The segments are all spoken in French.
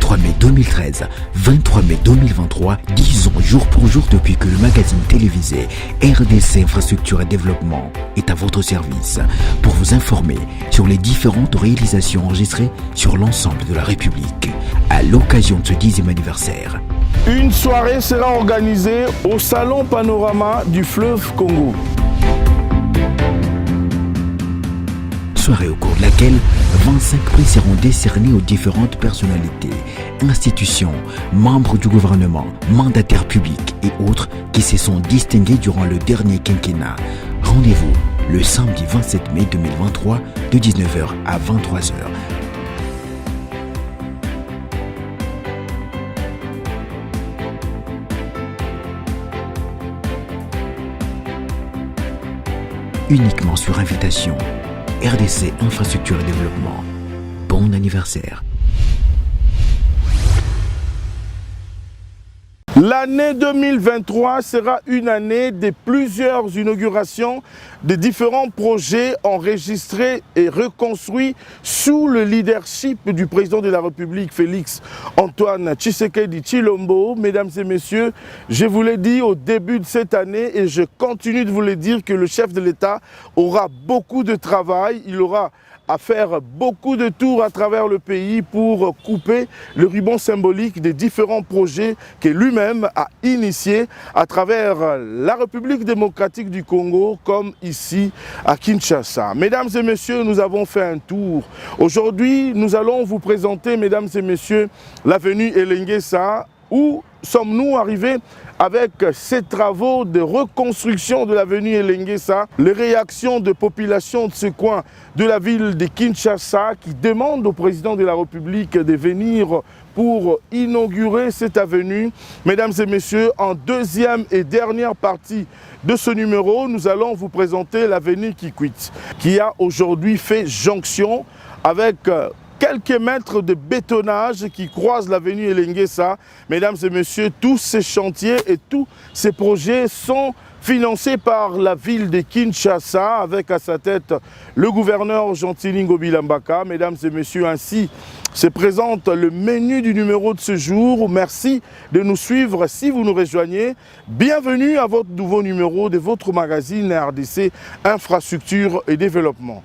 23 mai 2013, 23 mai 2023, 10 ans jour pour jour depuis que le magazine télévisé RDC Infrastructure et Développement est à votre service pour vous informer sur les différentes réalisations enregistrées sur l'ensemble de la République à l'occasion de ce 10e anniversaire. Une soirée sera organisée au Salon Panorama du fleuve Congo. Soirée au cours de laquelle 25 prix seront décernés aux différentes personnalités, institutions, membres du gouvernement, mandataires publics et autres qui se sont distingués durant le dernier quinquennat. Rendez-vous le samedi 27 mai 2023 de 19h à 23h. Uniquement sur invitation. RDC Infrastructure et Développement. Bon anniversaire. L'année 2023 sera une année de plusieurs inaugurations de différents projets enregistrés et reconstruits sous le leadership du président de la République, Félix Antoine Tshisekedi Tshilombo. Mesdames et messieurs, je vous l'ai dit au début de cette année et je continue de vous le dire que le chef de l'État aura beaucoup de travail, il aura à faire beaucoup de tours à travers le pays pour couper le ruban symbolique des différents projets que lui-même a initiés à travers la République démocratique du Congo comme ici à Kinshasa. Mesdames et messieurs, nous avons fait un tour. Aujourd'hui, nous allons vous présenter, mesdames et messieurs, l'avenue Elenguesa. Où sommes-nous arrivés avec ces travaux de reconstruction de l'avenue Elenguesa, les réactions de population de ce coin de la ville de Kinshasa qui demandent au président de la République de venir pour inaugurer cette avenue. Mesdames et messieurs, en deuxième et dernière partie de ce numéro, nous allons vous présenter l'avenue Kikwit qui a aujourd'hui fait jonction avec quelques mètres de bétonnage qui croisent l'avenue Elenguesa. Mesdames et messieurs, tous ces chantiers et tous ces projets sont financés par la ville de Kinshasa avec à sa tête le gouverneur Gentilly Ngobila-Mbaka. Mesdames et messieurs, ainsi se présente le menu du numéro de ce jour. Merci de nous suivre si vous nous rejoignez. Bienvenue à votre nouveau numéro de votre magazine RDC Infrastructure et Développement.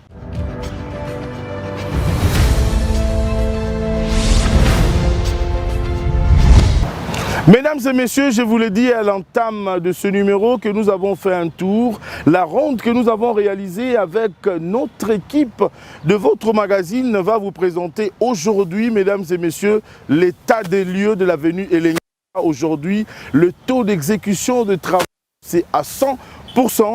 Mesdames et messieurs, je vous l'ai dit à l'entame de ce numéro que nous avons fait un tour, la ronde que nous avons réalisée avec notre équipe de votre magazine va vous présenter aujourd'hui, mesdames et messieurs, l'état des lieux de l'avenue Elenguesa. Aujourd'hui, le taux d'exécution de travaux, c'est à 100%.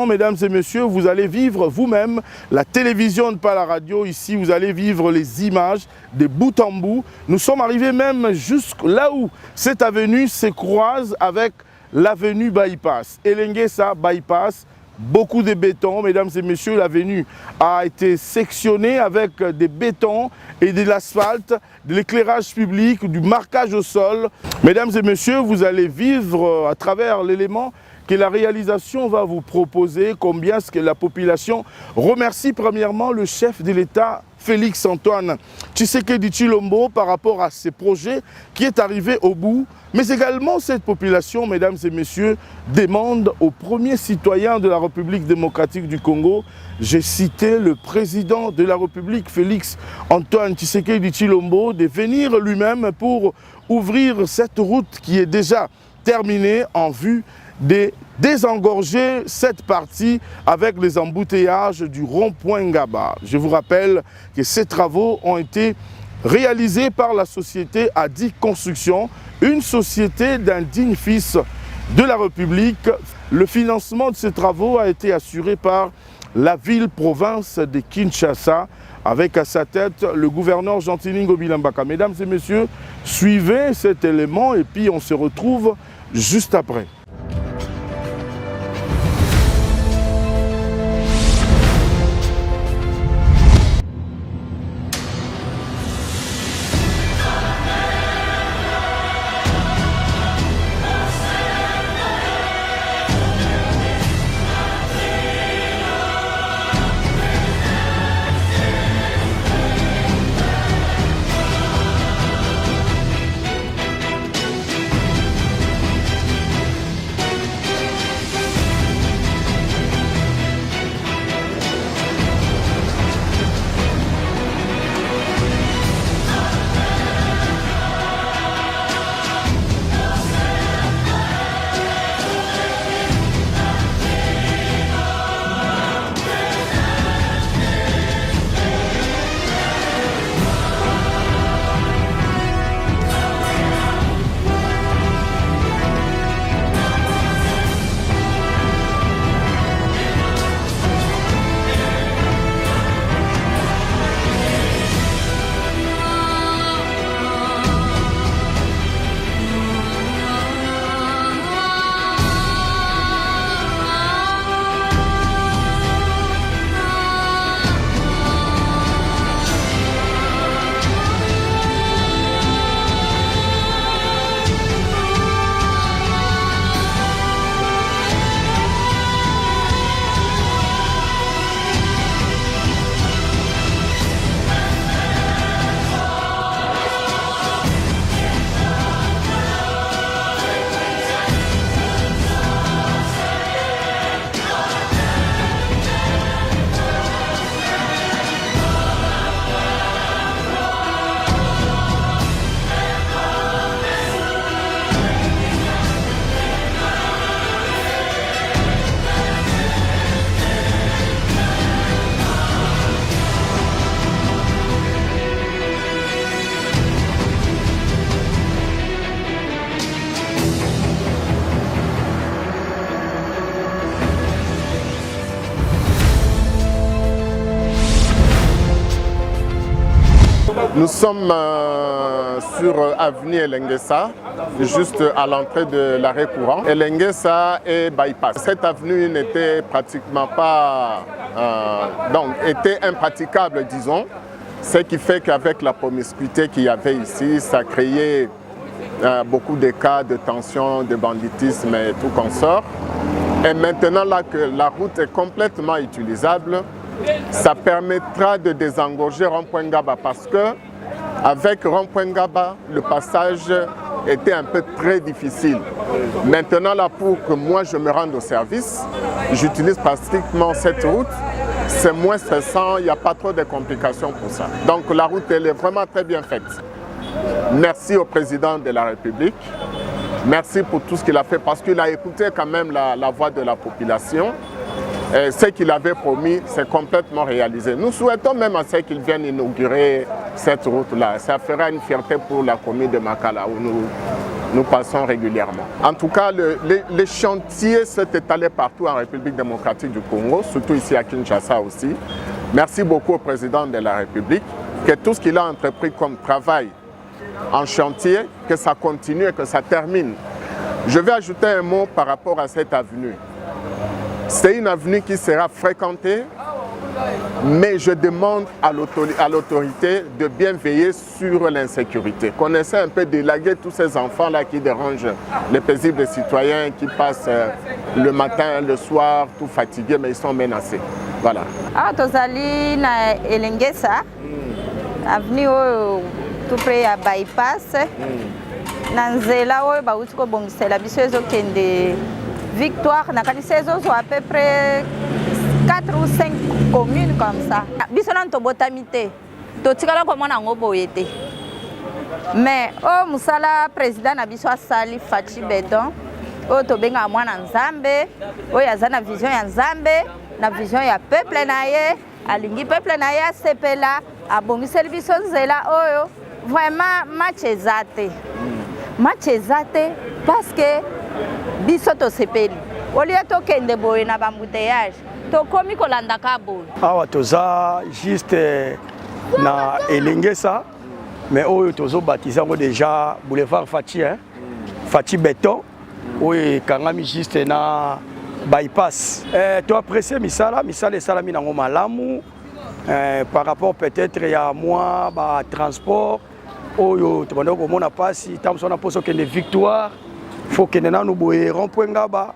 Mesdames et messieurs, vous allez vivre vous-même la télévision, pas la radio. Ici, vous allez vivre les images de bout en bout. Nous sommes arrivés même jusque là où cette avenue se croise avec l'avenue Bypass. Elenguesa Bypass, beaucoup de béton. Mesdames et messieurs, l'avenue a été sectionnée avec des bétons et de l'asphalte, de l'éclairage public, du marquage au sol. Mesdames et messieurs, vous allez vivre à travers l'élément que la réalisation va vous proposer, combien est-ce que la population remercie premièrement le chef de l'État, Félix Antoine Tshisekedi Tshilombo, par rapport à ces projets qui est arrivé au bout. Mais également, cette population, mesdames et messieurs, demande aux premiers citoyens de la République démocratique du Congo, j'ai cité le président de la République, Félix Antoine Tshisekedi Tshilombo, de venir lui-même pour ouvrir cette route qui est déjà terminée en vue de désengorger cette partie avec les embouteillages du rond-point Ngaba. Je vous rappelle que ces travaux ont été réalisés par la société Adi Construction, une société d'un digne fils de la République. Le financement de ces travaux a été assuré par la ville-province de Kinshasa, avec à sa tête le gouverneur Gentilly Ngobila-Mbaka. Mesdames et messieurs, suivez cet élément et puis on se retrouve juste après. Nous sommes sur avenue Elengesa, juste à l'entrée de l'arrêt courant. Elengesa et bypass. Cette avenue n'était pratiquement pas, donc était impraticable, disons. Ce qui fait qu'avec la promiscuité qu'il y avait ici, ça créait beaucoup de cas de tension, de banditisme et tout consort. Et maintenant là que la route est complètement utilisable, ça permettra de désengorger Rond-Point Ngaba parce que avec Rond-Point Ngaba, le passage était un peu très difficile. Maintenant là, pour que moi je me rende au service, j'utilise pratiquement cette route. C'est moins stressant, il n'y a pas trop de complications pour ça. Donc la route elle est vraiment très bien faite. Merci au président de la République. Merci pour tout ce qu'il a fait parce qu'il a écouté quand même la voix de la population. Et ce qu'il avait promis, c'est complètement réalisé. Nous souhaitons même à ce qu'il vienne inaugurer cette route-là. Ça fera une fierté pour la commune de Makala où nous passons régulièrement. En tout cas, les chantiers s'est étalé partout en République démocratique du Congo, surtout ici à Kinshasa aussi. Merci beaucoup au président de la République, que tout ce qu'il a entrepris comme travail en chantier, que ça continue et que ça termine. Je vais ajouter un mot par rapport à cette avenue. C'est une avenue qui sera fréquentée, mais je demande à l'autorité de bien veiller sur l'insécurité. Qu'on essaie un peu d'élaguer tous ces enfants-là qui dérangent les paisibles citoyens, qui passent le matin, le soir, tout fatigués, mais ils sont menacés. Voilà. Ah, tozali na Elengesa, avenue tout près à bypass. Na nzela oyo bauti kobongisela biso ezokende Victoire, na kanisezo à peu près 4 ou 5 communes comme ça. Biso na tobotamite. Totikala ko mona ngobo yete. Mais musala président na biso asali Fachi Beton. To benga mwana Nzambe, yazana vision ya Nzambe, na vision ya peuple na ye, alingi peuple na ye sepela, abongiseli biso nzela oyo. Vraiment match ezate. Match ezate parce que biso to sepeli olia to kende boye na bambouteillage to komi kolanda ka boye awa toza juste na Elengesa mais oyo tozo baptiser ngo déjà boulevard Fachi Fachi Beton oyo kangami juste na bypass to apprécier misala esalami nango malamu par rapport peut-être ya moi ba transport oyo tobanda komona pasi tamsona poso kende Victoire faut que nous boye Rond-Point Ngaba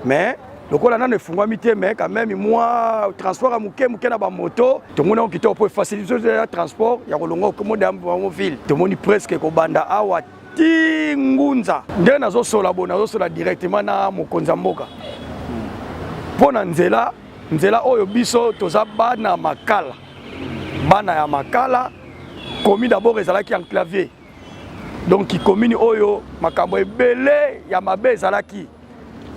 mais le ko na ne fungwami te mais quand même moi transport à muke na ba moto tout monde qui to pour faciliter le transport ya kolonga ko modam en ville tout monde presque ko banda awa tingunza nde nazo sola directement na mokonza mboka pona nzela oyo biso toza bana makala bana ya makala komi d'abord ezalaki en clavier. Donc qui commune oyo makambo ebele ya mabe ezalaki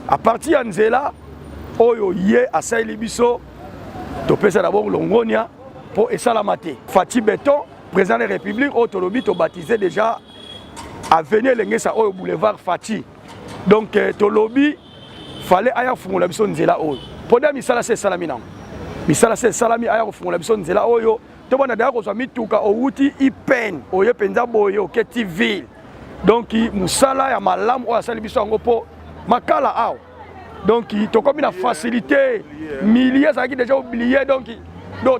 à partir ya nzela oyo ye asali biso to pesa d'abord longonia pour esalama te Fachi Beton président de la République autolobi to baptisé déjà avenue Elengesa oyo boulevard Fachi donc to lobby fallait aya fungola biso nzela oyo poda misala se salami nango misala se salami aya fungola biso nzela oyo tobona d'ailleurs kozwa mituka outi ipen oye penza boye oketi ville donc musala ya malamu oyo asali biso yango po makala awa donc tokomi na facilité milliers ezalaki déjà oublié donc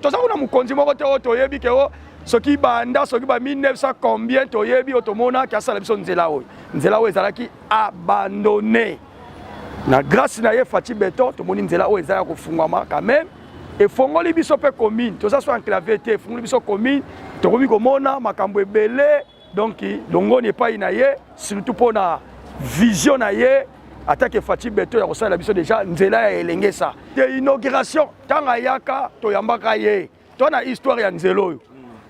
toza kuna mokonzi moko te oyo toyebi ke o soki banda soki ba 1900 combien toyebi oyo tomonaki asala biso nzela oyo ezalaki abandonné na grâce na ye Fachi Beton tomoni nzela oyo ezala kofungwama quand même et fongoli biso pe commune to ça soit enclavé te fongoli biso commune to komi komona makambo ebele donc longoni pas inaye surtout pour na vision na ye attaque Fachi Beton ya kosala biso déjà nzela ya Elengesa de inauguration tanga yaka to yambaka ye to na histoire ya nzelo oyo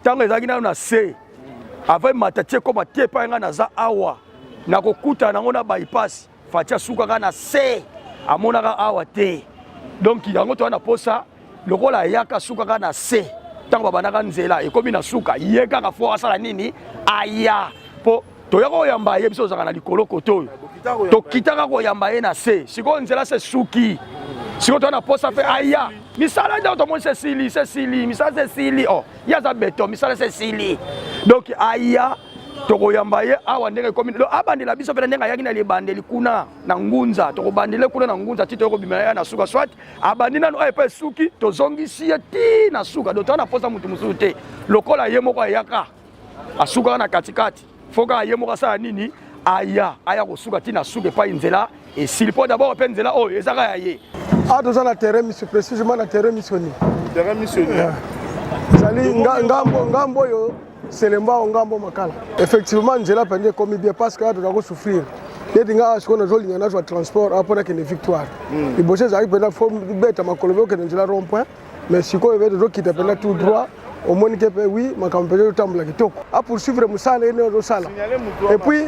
tanga ezaki na se avec matatie comme tie pa nga na za awa na kokuta nango na bypass Fachi suka na se amonaka awa te donc yango to na posa lokola yaka suka na se tango banaka nzela ekomi na suka yeka ka fo asala nini aya po toyako yamba ye biso zaka na likolo koto to kitaka ko yamba ye na se siko nzela se suki siko to na posa fe aya misala nda to mo se sili misala se sili oh ya za beton misala se sili donc aya tokoyamba ye awa ndenge commune lo abandela biso pena ndenge ayaki na libandeli kuna na ngunza tokobandele kuna na ngunza ti tokobima ya na suka swat abandi nano ayepa esuki tozongisi ye ti na suka do tona posa mutu mususu te lokola ye moko ayaka asuka na katikati foka ye moko asala nini aya kosuka ti na suka epai nzela esili mpo d'abord mpe nzela oyo ezaka ya ye toza na terrain mission précisément na terrain missionnaire ezali ngambo oyo selemba ngambo makala effectivement nzela pende ekomi bien parce que toza kosouffrir neti nga sikoyo nazolinga nazwa transport apona kende victoire liboso ezalaki mpena fo beta makolo okende nzela rond point mais sikoyo pe tozokita mpena tout droit omoni ke mpe wi makambo mpenza otambola kitoko apoursuivre mosala ene ozosala et puis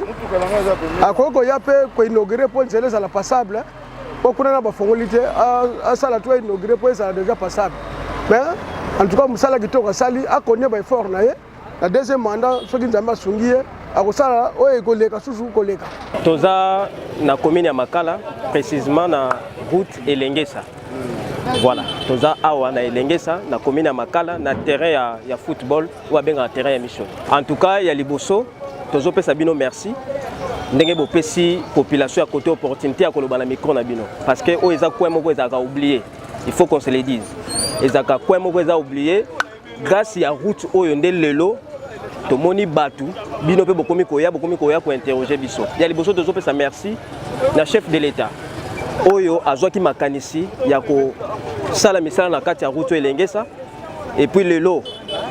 akoki koya mpe koinaugure mpo nzela ezala passable mpo kuna na bafongoli te asala to inaugure mpo ezala déjà passable mais en tout cas mosala kitoko asali akonie baeffort na ye la deuxième mandat soki nzambe asungi ye akosala oyo ekoleka susu koleka toza na commune ya Makala précisément na route Elengesa. Voilà, toza awa na Elengesa na commune ya Makala na terrain ya football ou benga terrain ya mission. En tout cas, ya liboso tozo pesa bino merci. Ndenge bopesi population à côté opportunité à koloba na micro na bino parce que o eza quoi moko ezaka oublié. Il faut qu'on se le dise. Ezaka quoi moko eza oublié grâce à route oyo nde lelo tomoni batu bino pe bokomi koya ko interroger biso. Ya liboso tozo pesa merci na chef de l'état. Oyo azwaki makanisi ya ko sala misala na kati ya route Elengesa et puis lelo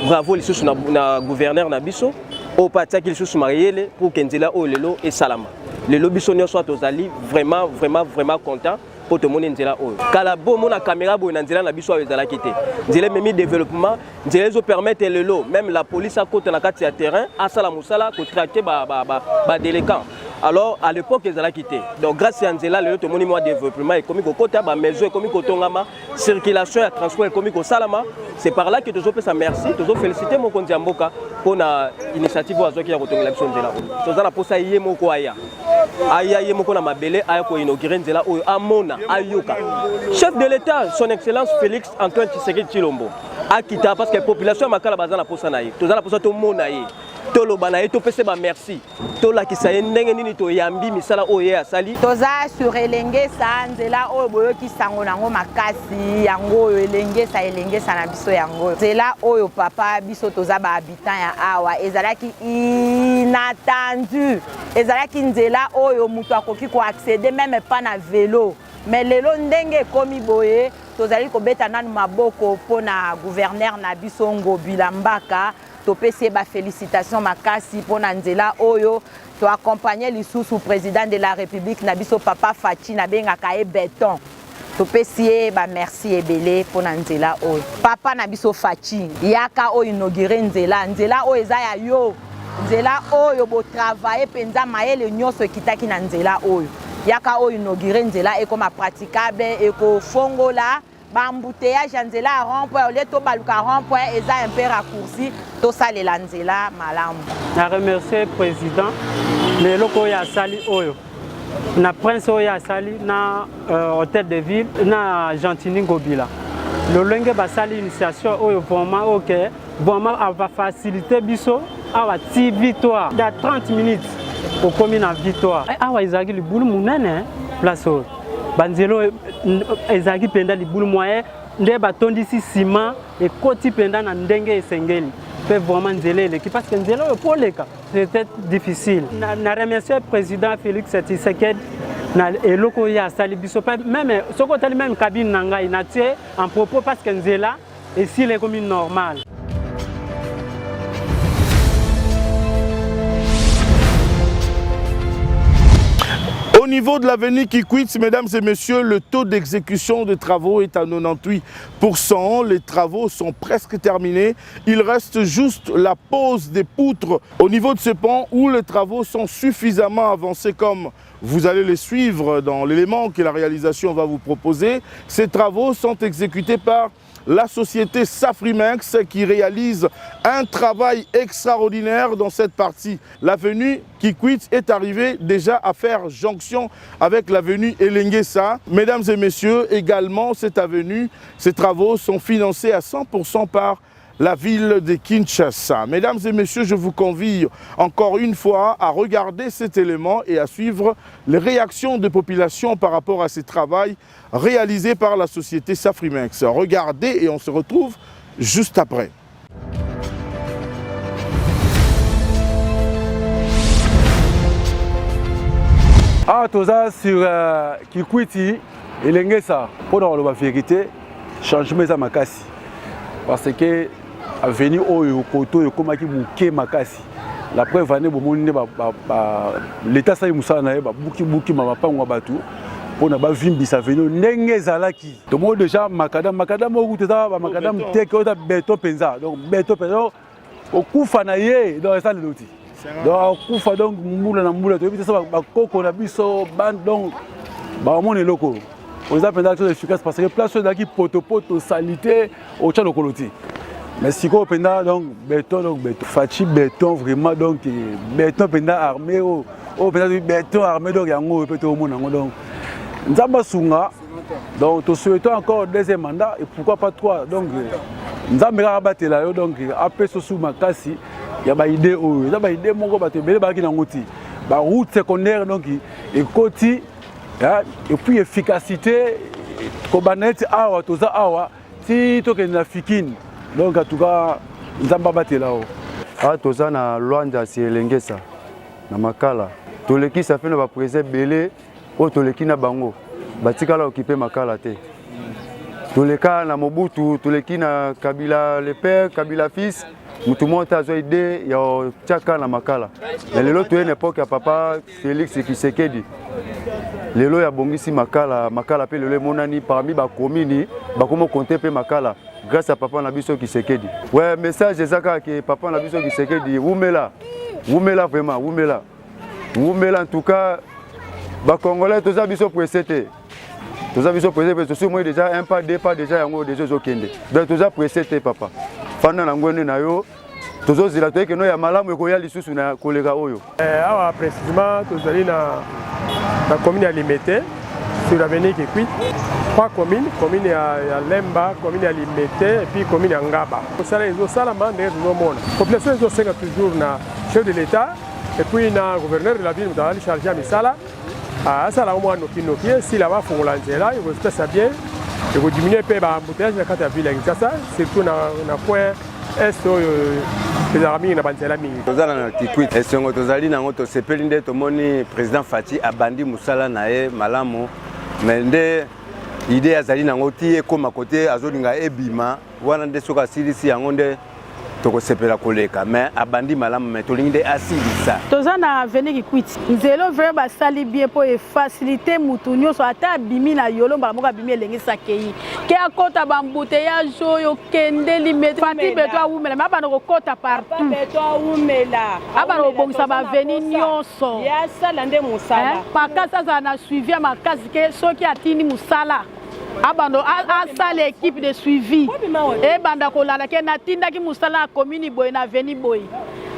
bravo lisusu na gouverneur na biso o patiaki lisusu mariele pour kenzela o lelo et salama lelo biso nyonso tozali vraiment content pour te moni nzela oyo kala bo mona caméra bo na nzela na biso ezala kité nzela memi développement nzela zo permettre lelo même la police à côté na kati ya terrain a sala musala ko traquer ba délinquants. Alors à l'époque ils allaient quitter. Donc grâce à Nzela le tout monument développement économique au côté ba maison économique au tongama circulation et transport économique au salama c'est par là que toujours ça merci toujours féliciter mon konzi Mboka pour na initiative ozo qui a kotonga biso Nzela. Toza na posa yé moko aya yé moko na mabele aya ko inaugurer Nzela oyo amona ayoka. Chef de l'état son excellence Félix Antoine Tshisekedi Tshilombo a quitté parce que la population makala bazana posa na ye. Toza na posa to mona ye. Tolo banaye to pese ba merci tola ki saye ndenge nini to yambi misala oye asali toza sur Elengesa nzela oyo boyoki sango nango makasi yango oyo Elengesa na biso yango nzela oyo papa biso toza ba habitant ya awa ezalaki inattendu ezalaki nzela oyo mutu akoki ko accéder même pas na vélo mais lelo ndenge komi boye tozali ko beta nanu maboko pona gouverneur na biso Ngobila Mbaka topesi ba félicitations makasi pona nzela oyo to accompagner lisusu président de la République na biso papa Fachi na bengaka e béton topesi ba merci ebele pona nzela oyo papa na biso Fachi yaka oyo inauguré nzela oyo eza ya yo nzela oyo bo travailler penza mayele nyonso kitaki na nzela oyo yaka oyo inauguré nzela ekoma praticable eko fongola bambouteillage nzela rond-point ole to baluka rond-point eza un peu raccourci to salela nzela malamu na remercier président lelo ko ya sali oyo na prince oyo ya sali na hôtel de ville na Gentini Ngobila lolenge basali initiation oyo vraiment OK vraiment va faciliter biso awa ti victoire da 30 minutes au commune en victoire awa izaki libulu munene place oyo banzelo ezaki penda libulu moyen nde batondisi ciment et koti penda na ndenge esengeli peut vraiment nzela l'équipe parce que nzela pour les cas c'était difficile na remercier président Félix Tshisekedi na eloko ya sali biso même soko tali même cabine nanga inatie en propos parce que nzela et si les communes normales. Au niveau de l'avenue Kikwit, mesdames et messieurs, le taux d'exécution des travaux est à 98%. Les travaux sont presque terminés. Il reste juste la pose des poutres au niveau de ce pont où les travaux sont suffisamment avancés comme vous allez les suivre dans l'élément que la réalisation va vous proposer. Ces travaux sont exécutés par la société Safrimex qui réalise un travail extraordinaire dans cette partie. L'avenue Kikwit est arrivée déjà à faire jonction avec l'avenue Elengesa. Mesdames et messieurs, également cette avenue, ces travaux sont financés à 100% par la ville de Kinshasa. Mesdames et messieurs, je vous convie encore une fois à regarder cet élément et à suivre les réactions des populations par rapport à ce travail réalisé par la société Safrimex. Regardez et on se retrouve juste après. Ah, tout ça sur Kikwiti et Lengesa, pour la vérité, changement ça makasi. Parce que avenir au koto et comme qui bouquet makasi. La preuve année l'état ça musa na ba buki mama pa ngwa batu pour na ba vimbi sa venir Lengesa laki. Tout monde déjà makadam au ça ba makadam teke ota beto penza. Donc beto penza au kufa na ye dans ça le loti. Donc kufa donc mula na mula to bisa ba koko na biso band donc ba mon loko on a pendant très efficace parce que place d'aki poto salité au tcha lokoloti mais si ko pendant donc béton fachi béton vraiment donc béton pendant armé au pendant béton armé donc yango peut au monde donc nzamba sunga donc to souhaitons encore deuxième mandat et pourquoi pas trois donc nzamba rabatela donc après so sous makasi il y a des idées il y a des idées moko bato belé ba ki na ngoti ba route secondaire donc et koti et puis efficacité kobanet awa toza awa ti to ke na fikine donc en tout cas nzamba batela o toza na Luanda si Lengesa na makala toleki ça fait na ba président belé o toleki na bango batikala occupé makala te toleka na Mobutu toleki na Kabila le père Kabila fils mutu monta zo idée ya tchaka na makala mais lelo to une époque ya papa Félix Tshisekedi lelo ya bongisi makala pe lelo monani parmi ba commune ba komo compter pe makala grâce à papa na biso Tshisekedi. Ouais, message ezaka que papa na biso Tshisekedi wumela vraiment wumela en tout cas ba congolais toza biso pressé parce que moi déjà un pas deux pas déjà yango déjà zokende donc toza pressé papa fana na ngwene na yo tozo zila to ke no ya malamu ekoya lisusu na kolega oyo awa précisément tozali na commune ya Limete sur l'avenue Kikwit trois commune ya Lemba commune ya Limete et puis commune ya Ngaba osala ezosalama ndenge tozomona population ezosenga toujours na chef de l'état et puis na gouverneur de la ville mutali chargé ya misala asala omwa noki si la va fongola nzela il va se passer bien et vous diminuer peu ba embouteillage na kati ya ville ya Kinshasa surtout na point est les amis na banzela mingi tozala na Kikwit esongo tozali nango tosepeli nde tomoni président Fati abandi musala na ye malamu mais nde idée azali nango ti ekoma kote azolinga ebima wana nde soka silisi yango nde tokosepela koleka mais abandi malamu mais tolingi nde asilisa toza na avenue Kikwit nzelo vraiment basali bien po e faciliter mutu nyonso ata abimi na yolo mbala moko abimi elengisa kei ke akota bambouteillage oyo kende limete Fati beto awumela mais abana kokota partout beto awumela abana kobongisa ba avenue nyonso ya sala nde musala makasi azala na suivi ya makasi ke soki atindi musala abando asala l'équipe de suivi et banda kolala ke natindaki musala na commune boy na avenue boy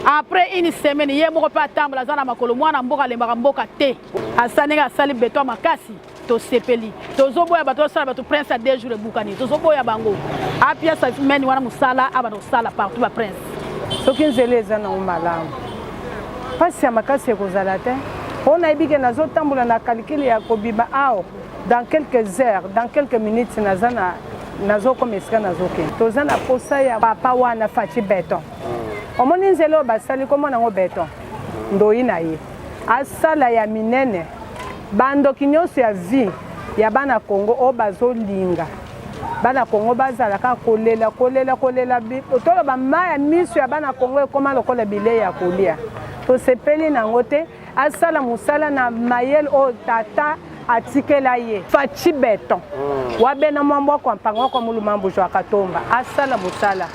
après une semaine ye moko pa tambola za na makolo mwana mboka lembaka mboka te asanenga asali beto makasi to sepeli tozoboya bato sala bato prince a 2 jours e bukani tozoboya bango apia sa semaine wana musala abando sala partout ba prince soki nzela eza na malamu pasi ya makasi ekozala te ona ebike nazotambola na calcul ya kobima ao dans quelques heures, dans quelques minutes, nazo comme esika nazoke. Toza na posa ya papa wana Fati beton. Omoni nzelo basali komo nango beton. Ndoi na ye. Asala ya minene. Bando kinyoso ya vie ya bana Congo o bazolinga. Bana Congo bazala ka kolela tolo ba maya miso ya bana Congo ekoma lokola bile ya kolia. To sepeli nango te asala musala na mayel o tata atikela ye Fati beton wabena mambo kwa mpango kwa mulumambo jwa katomba asala musala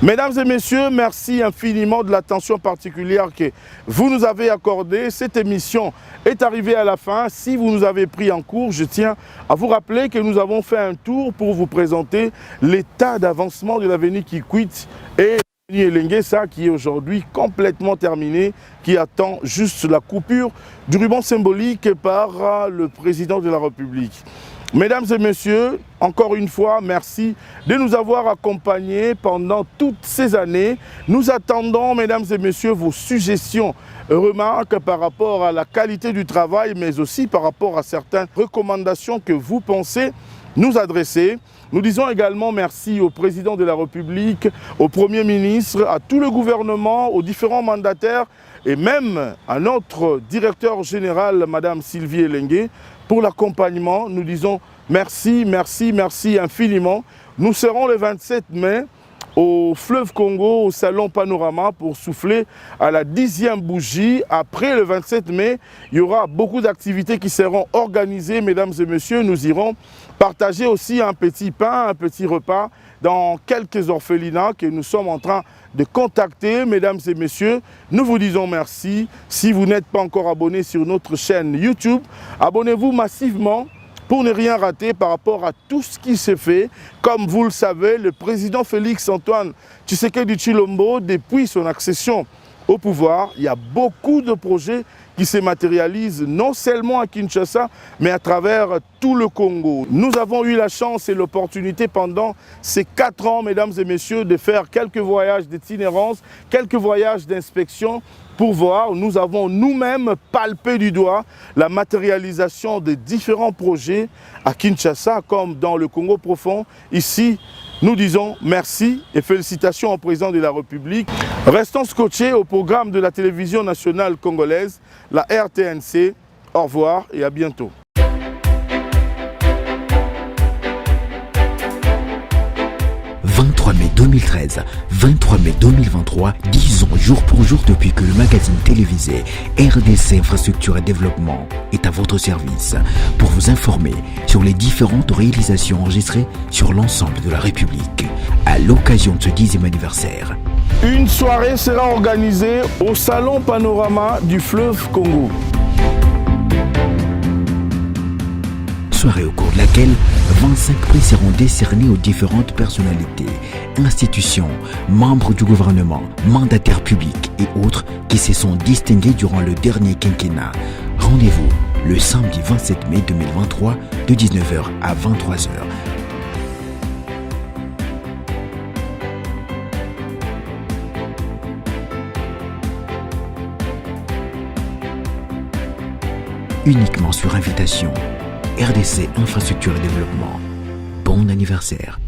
Mesdames et messieurs, merci infiniment de l'attention particulière que vous nous avez accordée. Cette émission est arrivée à la fin. Si vous nous avez pris en cours, je tiens à vous rappeler que nous avons fait un tour pour vous présenter l'état d'avancement de l'avenue Kikwit et l'avenue Elenguesa qui est aujourd'hui complètement terminée, qui attend juste la coupure du ruban symbolique par le président de la République. Mesdames et messieurs, encore une fois, merci de nous avoir accompagnés pendant toutes ces années. Nous attendons, mesdames et messieurs, vos suggestions, remarques par rapport à la qualité du travail, mais aussi par rapport à certaines recommandations que vous pensez nous adresser. Nous disons également merci au président de la République, au Premier ministre, à tout le gouvernement, aux différents mandataires et même à notre directeur général, Madame Sylvie Elengue, pour l'accompagnement. Nous disons merci, merci, merci infiniment. Nous serons le 27 mai au Fleuve Congo, au Salon Panorama, pour souffler à la 10e bougie. Après le 27 mai, il y aura beaucoup d'activités qui seront organisées, mesdames et messieurs. Nous irons partager aussi un petit pain, un petit repas dans quelques orphelinats que nous sommes en train de contacter. Mesdames et messieurs, nous vous disons merci. Si vous n'êtes pas encore abonné sur notre chaîne YouTube, abonnez-vous massivement pour ne rien rater par rapport à tout ce qui s'est fait. Comme vous le savez, le président Félix Antoine Tshisekedi Tshilombo, depuis son accession au pouvoir, il y a beaucoup de projets qui se matérialisent non seulement à Kinshasa, mais à travers tout le Congo. Nous avons eu la chance et l'opportunité pendant ces 4 ans, mesdames et messieurs, de faire quelques voyages d'itinérance, quelques voyages d'inspection pour voir. Nous avons nous-mêmes palpé du doigt la matérialisation des différents projets à Kinshasa comme dans le Congo profond. Ici, nous disons merci et félicitations au président de la République. Restons scotchés au programme de la télévision nationale congolaise, la RTNC. Au revoir et à bientôt. 23 mai 2013, 23 mai 2023, 10 ans jour pour jour depuis que le magazine télévisé RDC Infrastructure et Développement est à votre service pour vous informer sur les différentes réalisations enregistrées sur l'ensemble de la République à l'occasion de ce 10e anniversaire. Une soirée sera organisée au Salon Panorama du Fleuve Congo. Soirée au cours de laquelle 25 prix seront décernés aux différentes personnalités, institutions, membres du gouvernement, mandataires publics et autres qui se sont distingués durant le dernier quinquennat. Rendez-vous le samedi 27 mai 2023 de 19h à 23h. Uniquement sur invitation. RDC Infrastructure et Développement. Bon anniversaire.